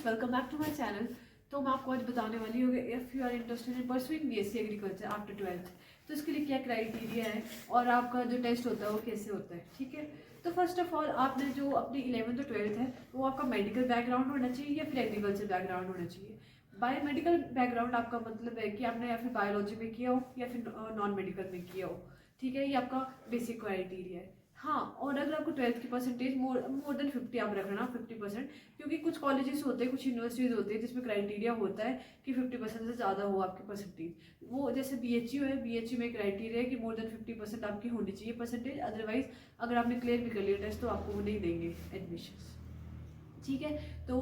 Welcome back to my channel. तो मैं आपको आज बताने वाली हूँ if you are interested in pursuing BSc agriculture after 12th, तो इसके लिए क्या क्राइटेरिया है और आपका जो टेस्ट होता है वो कैसे होता है। ठीक है, तो फर्स्ट ऑफ ऑल आपने जो अपनी 11th और 12th है वो आपका मेडिकल बैकग्राउंड होना चाहिए या फिर एग्रीकल्चर बैकग्राउंड होना चाहिए। बाय मेडिकल बैकग्राउंड आपका मतलब है कि आपने या फिर बायोलॉजी में किया हो या फिर नॉन मेडिकल में किया हो। ठीक है, ये आपका बेसिक क्राइटेरिया है। हाँ, और अगर आपको 12th की परसेंटेज मोर देन 50 आप रखना 50%, क्योंकि कुछ कॉलेजेस होते हैं, कुछ यूनिवर्सिटीज़ होती है जिसमें क्राइटेरिया होता है कि 50% से ज़्यादा हो आपकी परसेंटेज। वो जैसे BHU है, BHU में क्राइटेरिया है कि मोर देन 50% आपकी होनी चाहिए परसेंटेज, अदरवाइज अगर आपने क्लियर भी कर लिया टेस्ट तो आपको वो नहीं देंगे एडमिशन। ठीक है, तो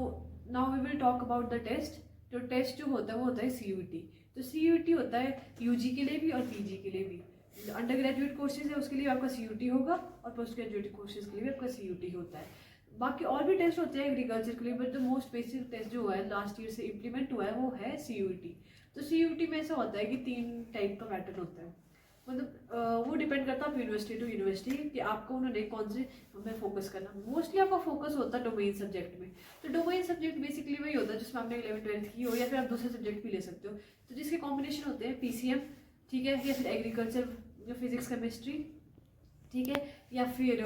now we will talk about the test. जो टेस्ट जो होता है वो होता है CUET। तो CUET होता है UG के लिए भी और PG के लिए भी। अंडर ग्रेजुएट कोर्सेज है उसके लिए आपका CUET होगा और पोस्ट ग्रेजुएट कोर्सेज के लिए भी आपका CUET होता है। बाकी और भी टेस्ट होते हैं एग्रीकल्चर के लिए, but the most basic test जो है लास्ट ईयर से इम्प्लीमेंट हुआ है वो है CUET। तो CUET में ऐसा होता है कि 3 टाइप का पैटर्न होता है। मतलब वो डिपेंड करता है आप यूनिवर्सिटी टू यूनिवर्सिटी कि आपको उन्होंने कौन से में फोकस करना। मोस्टली आपका फोकस होता है डोमेन सब्जेक्ट में। तो डोमेन सब्जेक्ट बेसिकली वही होता है जिसमें आपने 11th-12th की हो, या फिर आप दूसरे सब्जेक्ट भी ले सकते हो। तो जिसके कॉम्बिनेशन होते हैं PCM, ठीक है, या फिर एग्रीकल्चर जो फिजिक्स केमिस्ट्री, ठीक है, या फिर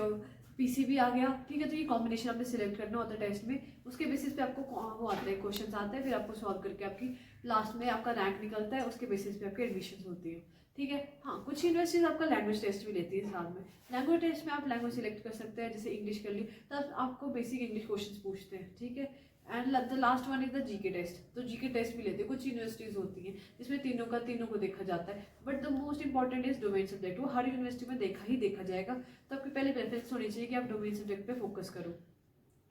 PCB आ गया। ठीक है, तो ये कॉम्बिनेशन आपने सिलेक्ट करना होता है टेस्ट में। उसके बेसिस पे आपको वो आते हैं, क्वेश्चंस आते हैं, फिर आपको सॉल्व करके आपकी लास्ट में आपका रैंक निकलता है, उसके बेसिस पे आपकी एडमिशन होती है। ठीक है, हाँ, कुछ यूनिवर्सिटीज आपका लैंग्वेज टेस्ट भी लेती है साथ में। लैंग्वेज टेस्ट में आप लैंग्वेज सिलेक्ट कर सकते हैं, जैसे इंग्लिश कर ली तब आपको बेसिक इंग्लिश क्वेश्चन पूछते हैं। ठीक है, and the last one is the GK test. तो GK टेस्ट भी लेते हैं, कुछ यूनिवर्सिटीज होती हैं जिसमें तीनों को देखा जाता है। But the most important is domain subject, वो हर यूनिवर्सिटी में देखा जाएगा। तो आपकी पहले प्रेफरेंस होनी चाहिए कि आप डोमेन सब्जेक्ट पे फोकस करो।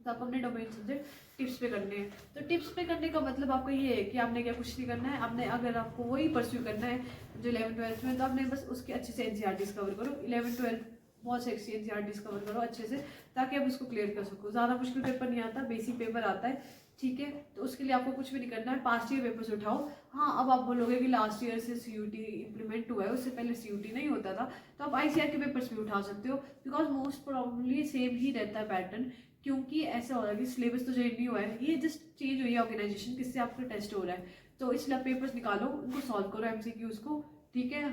तो आप अपने डोमेन सब्जेक्ट टिप्स पे करने हैं। तो टिप्स पे करने का मतलब आपका ये है कि आपने क्या कुछ नहीं करना है। आपने अगर आपको वही परस्यू करना है जो 11th-12th में, तो आपने बस उसके अच्छे से NCERTs कवर करो। 11th-12th बहुत से NCERTs कवर करो अच्छे से, ताकि आप उसको क्लियर कर सको। ज़्यादा मुश्किल पेपर नहीं आता, बेसिक पेपर आता है। ठीक है, तो उसके लिए आपको कुछ भी नहीं करना है, पास्ट ईयर पेपर्स उठाओ। हाँ, अब आप बोलोगे कि लास्ट ईयर से CUET इम्प्लीमेंट हुआ है, उससे पहले CUET नहीं होता था, तो आप ICAR के पेपर्स भी उठा सकते हो, बिकॉज मोस्ट प्रॉब्लली सेम ही रहता है पैटर्न। क्योंकि ऐसा हो रहा है कि सिलेबस तो चेंज नहीं हुआ है, ये जस्ट चेंज हुई है ऑर्गेनाइजेशन, किससे आपका टेस्ट हो रहा है। तो इसलिए पेपर्स निकालो, उनको सॉल्व करो, MCQs को। ठीक है,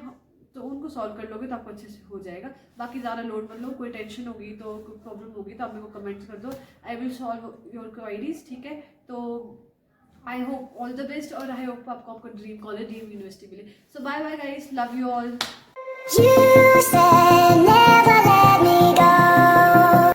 तो उनको सॉल्व कर लोगे तो आपको अच्छे से हो जाएगा। बाकी ज़्यादा लोड मत लो, कोई टेंशन होगी तो कोई प्रॉब्लम होगी तो आप मेरे को कमेंट्स कर दो, I will solve your queries. ठीक है, तो I hope all the best, और आई होप आपको आपका ड्रीम कॉलेज, ड्रीम यूनिवर्सिटी मिले। So bye bye guys, love you all.